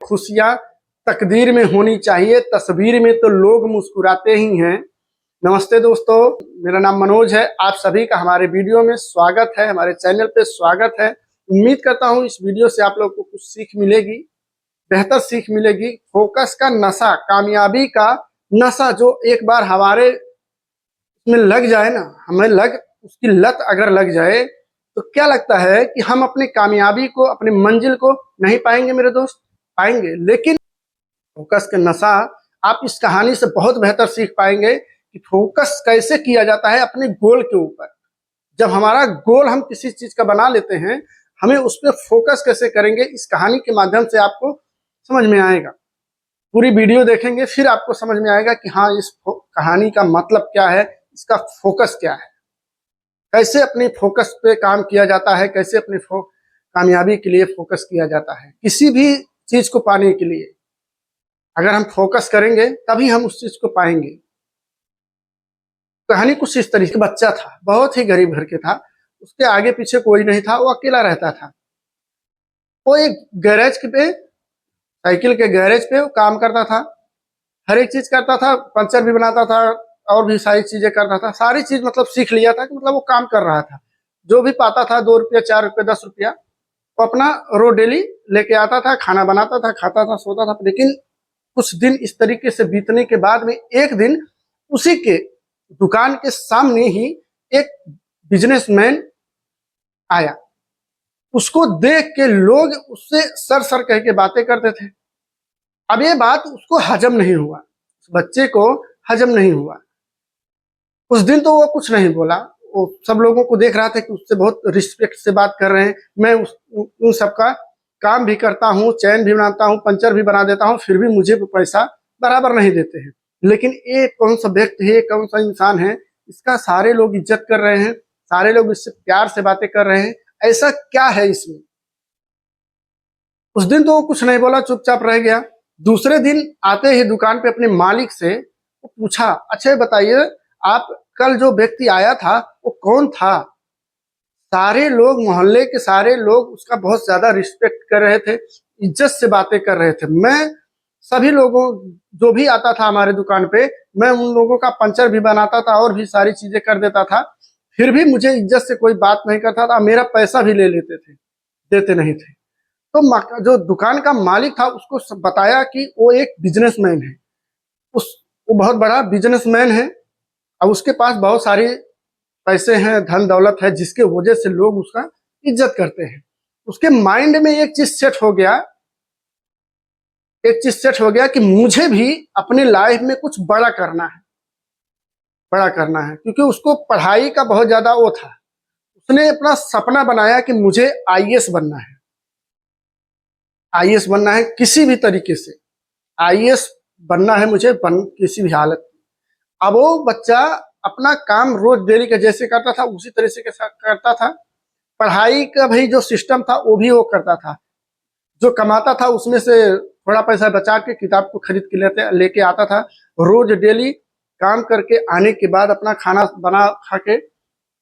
खुशियां तकदीर में होनी चाहिए, तस्वीर में तो लोग मुस्कुराते ही हैं। नमस्ते दोस्तों, मेरा नाम मनोज है। आप सभी का हमारे वीडियो में स्वागत है, हमारे चैनल पे स्वागत है। उम्मीद करता हूँ इस वीडियो से आप लोग को कुछ सीख मिलेगी, बेहतर सीख मिलेगी। फोकस का नशा, कामयाबी का नशा जो एक बार हमारे में लग जाए ना, उसकी लत अगर लग जाए तो क्या लगता है कि हम अपनी कामयाबी को, अपनी मंजिल को नहीं पाएंगे मेरे दोस्त, पाएंगे। लेकिन फोकस का नशा, आप इस कहानी से बहुत बेहतर सीख पाएंगे कि फोकस कैसे किया जाता है अपने गोल के ऊपर। जब हमारा गोल हम किसी चीज का बना लेते हैं, हमें उस पर फोकस कैसे करेंगे, इस कहानी के माध्यम से आपको समझ में आएगा। पूरी वीडियो देखेंगे फिर आपको समझ में आएगा कि हाँ, इस कहानी का मतलब क्या है, इसका फोकस क्या है, कैसे अपने फोकस पे काम किया जाता है, कैसे अपने कामयाबी के लिए फोकस किया जाता है। किसी भी चीज को पाने के लिए अगर हम फोकस करेंगे तभी हम उस चीज को पाएंगे। कहानी कुछ इस तरीके, बच्चा था, बहुत ही गरीब घर के था, उसके आगे पीछे कोई नहीं था, वो अकेला रहता था। वो एक गैरेज पे, साइकिल के गैरेज पे वो काम करता था, हर एक चीज करता था, पंचर भी बनाता था और भी सारी चीजें करता था। सारी चीज मतलब सीख लिया था कि मतलब वो काम कर रहा था। जो भी पाता था, 2 रुपया, 4 रुपया, 10 रुपया, वो अपना रोज डेली लेके आता था, खाना बनाता था, खाता था, सोता था। लेकिन कुछ दिन इस तरीके से बीतने के बाद में एक दिन उसी के दुकान के सामने ही एक बिजनेसमैन आया। उसको देख के लोग उससे सर सर कह के बातें करते थे। अब ये बात उसको हजम नहीं हुआ, उस बच्चे को हजम नहीं हुआ। उस दिन तो वो कुछ नहीं बोला, वो सब लोगों को देख रहा था कि उससे बहुत रिस्पेक्ट से बात कर रहे हैं। मैं उन सबका काम भी करता हूँ, चैन भी बनाता हूँ, पंचर भी बना देता हूँ, फिर भी मुझे पैसा बराबर नहीं देते हैं। लेकिन ये कौन सा व्यक्ति है, कौन सा इंसान है, इसका सारे लोग इज्जत कर रहे हैं, सारे लोग इससे प्यार से बातें कर रहे हैं, ऐसा क्या है इसमें। उस दिन तो वो कुछ नहीं बोला, चुपचाप रह गया। दूसरे दिन आते ही दुकान पे अपने मालिक से वो पूछा, अच्छा बताइए, आप कल जो व्यक्ति आया था वो कौन था। सारे लोग, मोहल्ले के सारे लोग उसका बहुत ज्यादा रिस्पेक्ट कर रहे थे, इज्जत से बातें कर रहे थे। मैं सभी लोगों, जो भी आता था हमारे दुकान पे, मैं उन लोगों का पंचर भी बनाता था और भी सारी चीजें कर देता था, फिर भी मुझे इज्जत से कोई बात नहीं करता था, मेरा पैसा भी ले लेते थे, देते नहीं थे। तो जो दुकान का मालिक था उसको बताया कि वो एक बिजनेसमैन है, वो बहुत बड़ा बिजनेसमैन है, अब उसके पास बहुत सारे पैसे हैं, धन दौलत है, जिसके वजह से लोग उसका इज्जत करते हैं। उसके माइंड में एक चीज सेट हो गया, कि मुझे भी अपने लाइफ में कुछ बड़ा करना है, क्योंकि उसको पढ़ाई का बहुत ज्यादा वो था। उसने अपना सपना बनाया कि मुझे आईएएस बनना है, किसी भी तरीके से आईएएस बनना है मुझे, किसी भी हालत में। अब वो बच्चा अपना काम रोज डेली का जैसे करता था उसी तरह से करता था। पढ़ाई का भी जो सिस्टम था वो भी वो करता था। जो कमाता था उसमें से थोड़ा पैसा बचा के किताब को खरीद के लेके आता था। रोज डेली काम करके आने के बाद अपना खाना बना खा के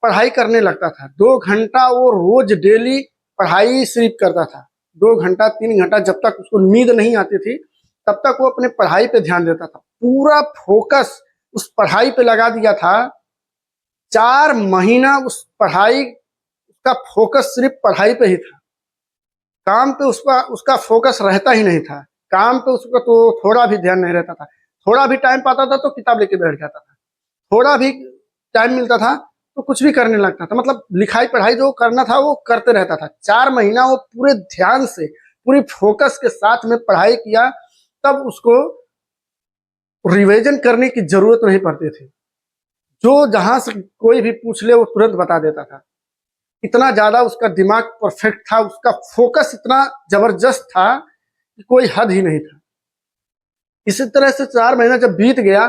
पढ़ाई करने लगता था। 2 घंटा वो रोज डेली पढ़ाई सिर्फ करता था। 2 घंटा 3 घंटा, जब तक उसको नींद नहीं आती थी तब तक वो अपने पढ़ाई पे ध्यान देता था। पूरा फोकस उस पढ़ाई पे लगा दिया था। 4 महीना उस पढ़ाई, उसका फोकस सिर्फ पढ़ाई पे ही था। काम पे उसका फोकस रहता ही नहीं था। काम पे उसका तो थोड़ा भी ध्यान नहीं रहता था। थोड़ा भी टाइम पाता था तो किताब लेके बैठ जाता था, थोड़ा भी टाइम मिलता था तो कुछ भी करने लगता था। मतलब लिखाई पढ़ाई जो करना था वो करते रहता था। 4 महीना वो पूरे ध्यान से, पूरी फोकस के साथ में पढ़ाई किया, तब उसको रिवीजन करने की जरूरत नहीं पड़ती थी। जो जहां से कोई भी पूछ ले वो तुरंत बता देता था। इतना ज्यादा उसका दिमाग परफेक्ट था, उसका फोकस इतना जबरदस्त था कि कोई हद ही नहीं था। इसी तरह से 4 महीना जब बीत गया,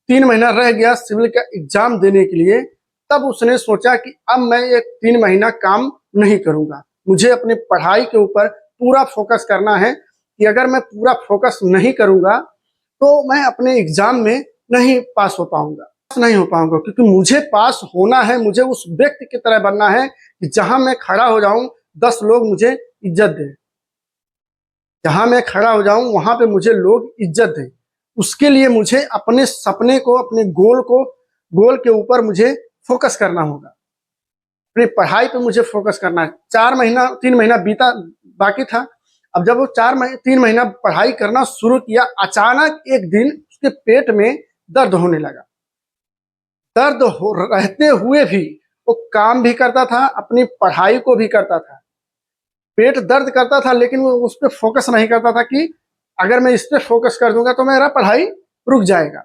3 महीना रह गया सिविल का एग्जाम देने के लिए, तब उसने सोचा कि अब मैं एक 3 महीना काम नहीं करूंगा, मुझे अपने पढ़ाई के ऊपर पूरा फोकस करना है। कि अगर मैं पूरा फोकस नहीं करूंगा तो मैं अपने एग्जाम में नहीं पास हो पाऊंगा, क्योंकि मुझे पास होना है, मुझे उस व्यक्ति की तरह बनना है कि जहां मैं खड़ा हो जाऊं 10 लोग मुझे इज्जत दें। जहां मैं खड़ा हो जाऊं वहां पे मुझे लोग इज्जत दें। उसके लिए मुझे अपने सपने को, अपने गोल के ऊपर मुझे फोकस करना होगा। अपनी पढ़ाई पे मुझे फोकस करना है। 3 महीना बीता बाकी था। अब जब वो 3 महीना पढ़ाई करना शुरू किया, अचानक एक दिन उसके पेट में दर्द होने लगा। दर्द रहते हुए भी वो काम भी करता था, अपनी पढ़ाई को भी करता था। पेट दर्द करता था लेकिन वो उस पर फोकस नहीं करता था कि अगर मैं इस पर फोकस कर दूंगा तो मेरा पढ़ाई रुक जाएगा।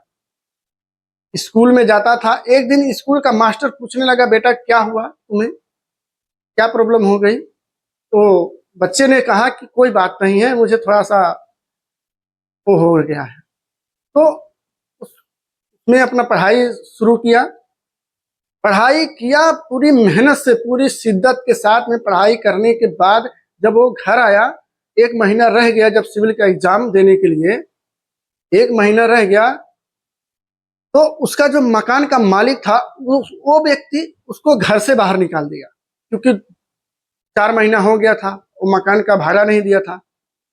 स्कूल में जाता था। एक दिन स्कूल का मास्टर पूछने लगा, बेटा क्या हुआ तुम्हें, क्या प्रॉब्लम हो गई? तो बच्चे ने कहा कि कोई बात नहीं है, मुझे थोड़ा सा वो हो गया है। तो उसने अपना पढ़ाई शुरू किया। पढ़ाई किया पूरी मेहनत से, पूरी शिद्दत के साथ में पढ़ाई करने के बाद जब वो घर आया, 1 महीना रह गया जब सिविल का एग्जाम देने के लिए, 1 महीना रह गया, तो उसका जो मकान का मालिक था वो व्यक्ति उसको घर से बाहर निकाल दिया। क्योंकि 4 महीना हो गया था, वो मकान का भाड़ा नहीं दिया था,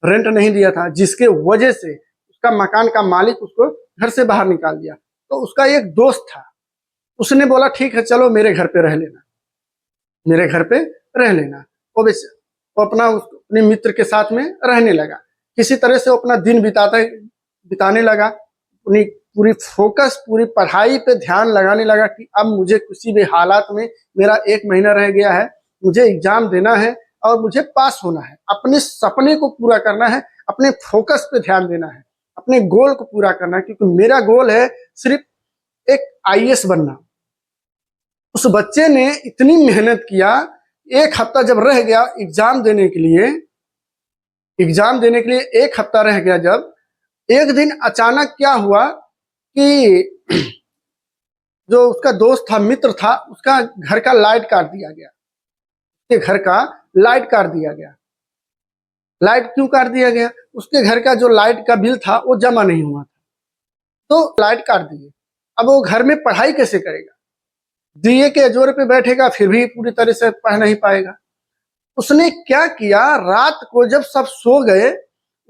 रेंट नहीं दिया था, जिसके वजह से उसका मकान का मालिक उसको घर से बाहर निकाल दिया। तो उसका एक दोस्त था, उसने बोला ठीक है चलो मेरे घर पे रह लेना, मेरे घर पे रह लेना। वो अपने मित्र के साथ में रहने लगा। किसी तरह से वो अपना दिन बिताने लगा। अपनी पूरी फोकस, पूरी पढ़ाई पे ध्यान लगाने लगा कि अब मुझे किसी भी हालात में, मेरा 1 महीना रह गया है, मुझे एग्जाम देना है और मुझे पास होना है, अपने सपने को पूरा करना है, अपने फोकस पे ध्यान देना है, अपने गोल को पूरा करना है। क्योंकि मेरा गोल है सिर्फ एक आईएएस बनना। उस बच्चे ने इतनी मेहनत किया। 1 हफ्ता जब रह गया एग्जाम देने के लिए, 1 हफ्ता रह गया, जब एक दिन अचानक क्या हुआ कि जो उसका दोस्त था, मित्र था, उसका घर का लाइट काट दिया गया। उसके घर का लाइट काट दिया गया। लाइट क्यों काट दिया गया? उसके घर का जो लाइट का बिल था वो जमा नहीं हुआ था, तो लाइट काट दिए। अब वो घर में पढ़ाई कैसे करेगा? दिए के जोर पे बैठेगा फिर भी पूरी तरह से पढ़ नहीं पाएगा। उसने क्या किया, रात को जब सब सो गए,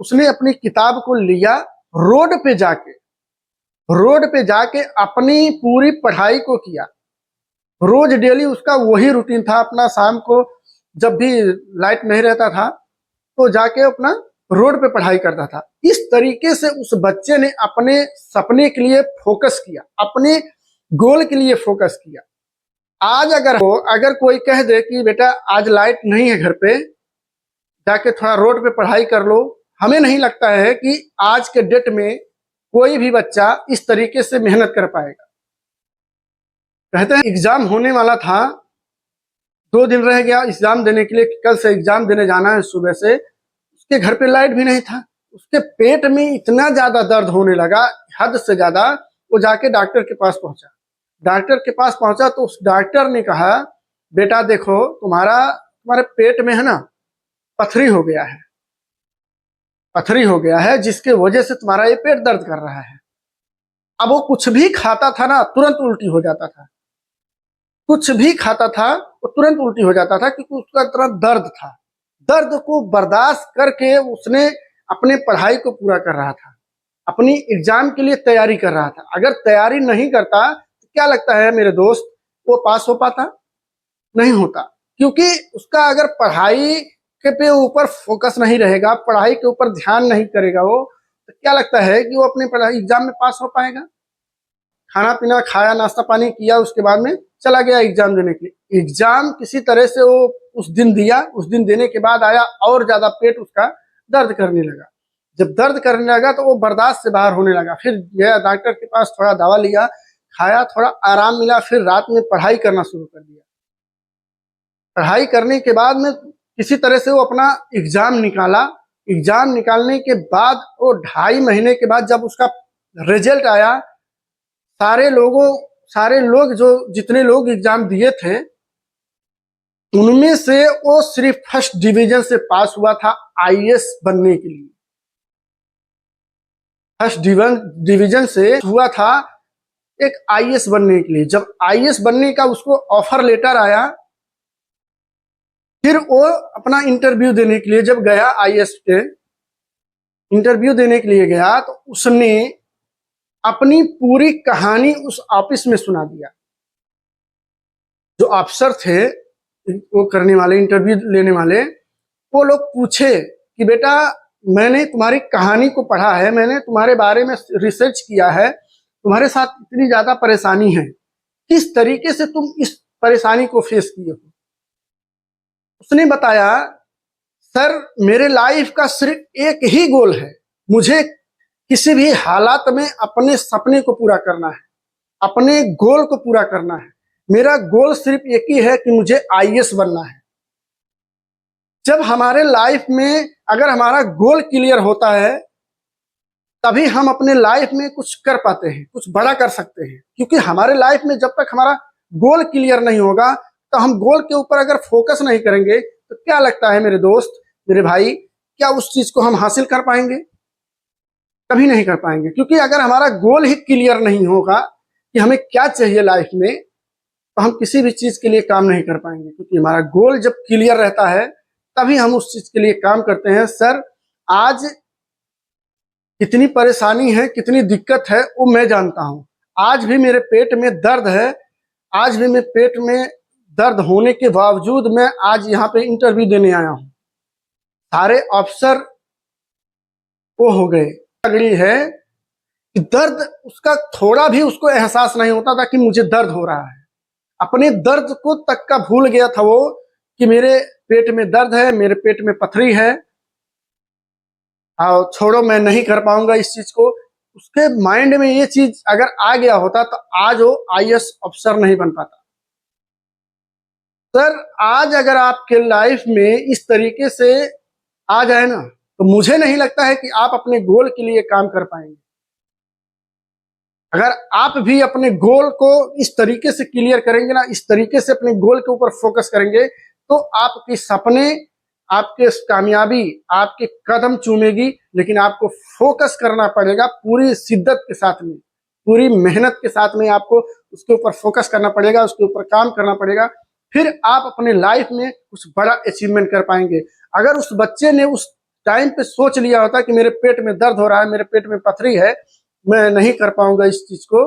उसने अपनी किताब को लिया, रोड पे जाके अपनी पूरी पढ़ाई को किया। रोज डेली उसका वही रूटीन था। अपना शाम को जब भी लाइट नहीं रहता था तो जाके अपना रोड पे पढ़ाई करता था। इस तरीके से उस बच्चे ने अपने सपने के लिए फोकस किया, अपने गोल के लिए फोकस किया। आज अगर कोई कह दे कि बेटा आज लाइट नहीं है घर पे, जाके थोड़ा रोड पे पढ़ाई कर लो, हमें नहीं लगता है कि आज के डेट में कोई भी बच्चा इस तरीके से मेहनत कर पाएगा। कहते हैं एग्जाम होने वाला था, 2 दिन रह गया एग्जाम देने के लिए, कल से एग्जाम देने जाना है सुबह से। उसके घर पे लाइट भी नहीं था। उसके पेट में इतना ज्यादा दर्द होने लगा, हद से ज्यादा। वो जाके डॉक्टर के पास पहुंचा तो उस डॉक्टर ने कहा, बेटा देखो तुम्हारे पेट में है ना पथरी हो गया है, जिसके वजह से तुम्हारा ये पेट दर्द कर रहा है। अब वो कुछ भी खाता था ना तुरंत उल्टी हो जाता था, कुछ भी खाता था वो तुरंत उल्टी हो जाता था, क्योंकि उसका इतना दर्द था। दर्द को बर्दाश्त करके उसने अपने पढ़ाई को पूरा कर रहा था, अपनी एग्जाम के लिए तैयारी कर रहा था। अगर तैयारी नहीं करता तो क्या लगता है मेरे दोस्त, वो पास हो पाता? नहीं होता। क्योंकि उसका अगर पढ़ाई के पे ऊपर फोकस नहीं रहेगा, पढ़ाई के ऊपर ध्यान नहीं करेगा वो, तो क्या लगता है कि वो अपने पढ़ाई एग्जाम में पास हो पाएगा? खाना पीना खाया, नाश्ता पानी किया, उसके बाद में चला गया एग्जाम देने के लिए। एग्जाम किसी तरह से वो उस दिन दिया, उस दिन देने के बाद आया और ज्यादा पेट उसका दर्द करने लगा। जब दर्द करने लगा तो वो बर्दाश्त से बाहर होने लगा। फिर गया डॉक्टर के पास, थोड़ा दवा लिया, खाया, थोड़ा आराम मिला, फिर रात में पढ़ाई करना शुरू कर दिया। पढ़ाई करने के बाद में किसी तरह से वो अपना एग्जाम निकाला। एग्जाम निकालने के बाद वो 2.5 महीने के बाद जब उसका रिजल्ट आया, सारे लोग जो जितने लोग एग्जाम दिए थे उनमें से वो सिर्फ फर्स्ट डिवीजन से पास हुआ था आईएएस बनने के लिए। फर्स्ट डिवीजन से हुआ था एक आईएएस बनने के लिए। जब आईएएस बनने का उसको ऑफर लेटर आया, फिर वो अपना इंटरव्यू देने के लिए जब गया आईएएस के, इंटरव्यू देने के लिए गया तो उसने अपनी पूरी कहानी उस ऑफिस में सुना दिया। जो अफसर थे वो करने वाले, इंटरव्यू लेने वाले, वो लोग पूछे कि बेटा मैंने तुम्हारी कहानी को पढ़ा है, मैंने तुम्हारे बारे में रिसर्च किया है, तुम्हारे साथ इतनी ज्यादा परेशानी है, किस तरीके से तुम इस परेशानी को फेस किए हो। उसने बताया सर मेरे लाइफ का सिर्फ एक ही गोल है, मुझे किसी भी हालात में अपने सपने को पूरा करना है, अपने गोल को पूरा करना है। मेरा गोल सिर्फ एक ही है कि मुझे आईएएस बनना है। जब हमारे लाइफ में अगर हमारा गोल क्लियर होता है तभी हम अपने लाइफ में कुछ कर पाते हैं, कुछ बड़ा कर सकते हैं। क्योंकि हमारे लाइफ में जब तक हमारा गोल क्लियर नहीं होगा तो हम गोल के ऊपर अगर फोकस नहीं करेंगे तो क्या लगता है मेरे दोस्त, मेरे भाई, क्या उस चीज को हम हासिल कर पाएंगे? कभी नहीं कर पाएंगे। क्योंकि अगर हमारा गोल ही क्लियर नहीं होगा कि हमें क्या चाहिए लाइफ में, तो हम किसी भी चीज के लिए काम नहीं कर पाएंगे। क्योंकि हमारा गोल जब क्लियर रहता है तभी हम उस चीज के लिए काम करते हैं। सर आज कितनी परेशानी है, कितनी दिक्कत है वो मैं जानता हूं। आज भी मेरे पेट में दर्द है, आज भी मेरे पेट में दर्द होने के बावजूद मैं आज यहाँ पे इंटरव्यू देने आया हूँ। सारे अफसर वो हो गए, तगड़ी है कि दर्द उसका थोड़ा भी उसको एहसास नहीं होता था कि मुझे दर्द हो रहा है। अपने दर्द को तक का भूल गया था वो कि मेरे पेट में दर्द है, मेरे पेट में पथरी है, हाँ छोड़ो मैं नहीं कर पाऊंगा इस चीज को। उसके माइंड में ये चीज अगर आ गया होता तो आज वो आईएएस अफसर नहीं बन पाता। सर आज अगर आपके लाइफ में इस तरीके से आ जाए ना तो मुझे नहीं लगता है कि आप अपने गोल के लिए काम कर पाएंगे। अगर आप भी अपने गोल को इस तरीके से क्लियर करेंगे ना, इस तरीके से अपने गोल के ऊपर फोकस करेंगे तो आपके सपने, आपके कामयाबी आपके कदम चूमेगी। लेकिन आपको फोकस करना पड़ेगा पूरी शिद्दत के साथ में, पूरी मेहनत के साथ में आपको उसके ऊपर फोकस करना पड़ेगा, उसके ऊपर काम करना पड़ेगा। फिर आप अपने लाइफ में कुछ बड़ा अचीवमेंट कर पाएंगे। अगर उस बच्चे ने उस टाइम पे सोच लिया होता कि मेरे पेट में दर्द हो रहा है, मेरे पेट में पथरी है, मैं नहीं कर पाऊंगा इस चीज को,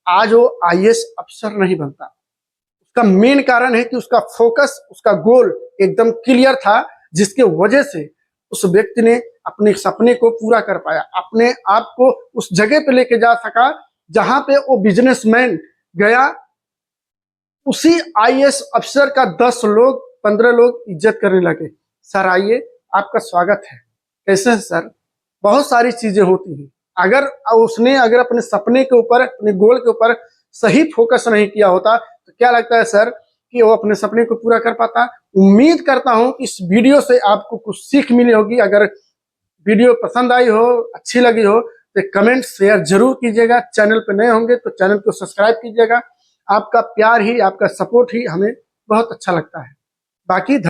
आज वो आईएएस अफसर नहीं बनता। उसका मेन कारण है कि उसका फोकस, उसका गोल एकदम क्लियर था, जिसके वजह से उस व्यक्ति ने अपने सपने को पूरा कर पाया, अपने आप को उस जगह पे लेके जा सका जहां पे वो बिजनेसमैन गया। उसी आईएएस अफसर का 10 लोग 15 लोग इज्जत करने लगे। सर आइए, आपका स्वागत है। कैसे है सर? बहुत सारी चीजें होती हैं। अगर उसने अपने सपने के ऊपर, अपने गोल के ऊपर सही फोकस नहीं किया होता तो क्या लगता है सर कि वो अपने सपने को पूरा कर पाता? उम्मीद करता हूं कि इस वीडियो से आपको कुछ सीख मिली होगी। अगर वीडियो पसंद आई हो, अच्छी लगी हो तो कमेंट शेयर जरूर कीजिएगा। चैनल पर नए होंगे तो चैनल को सब्सक्राइब कीजिएगा। आपका प्यार ही, आपका सपोर्ट ही हमें बहुत अच्छा लगता है। बाकी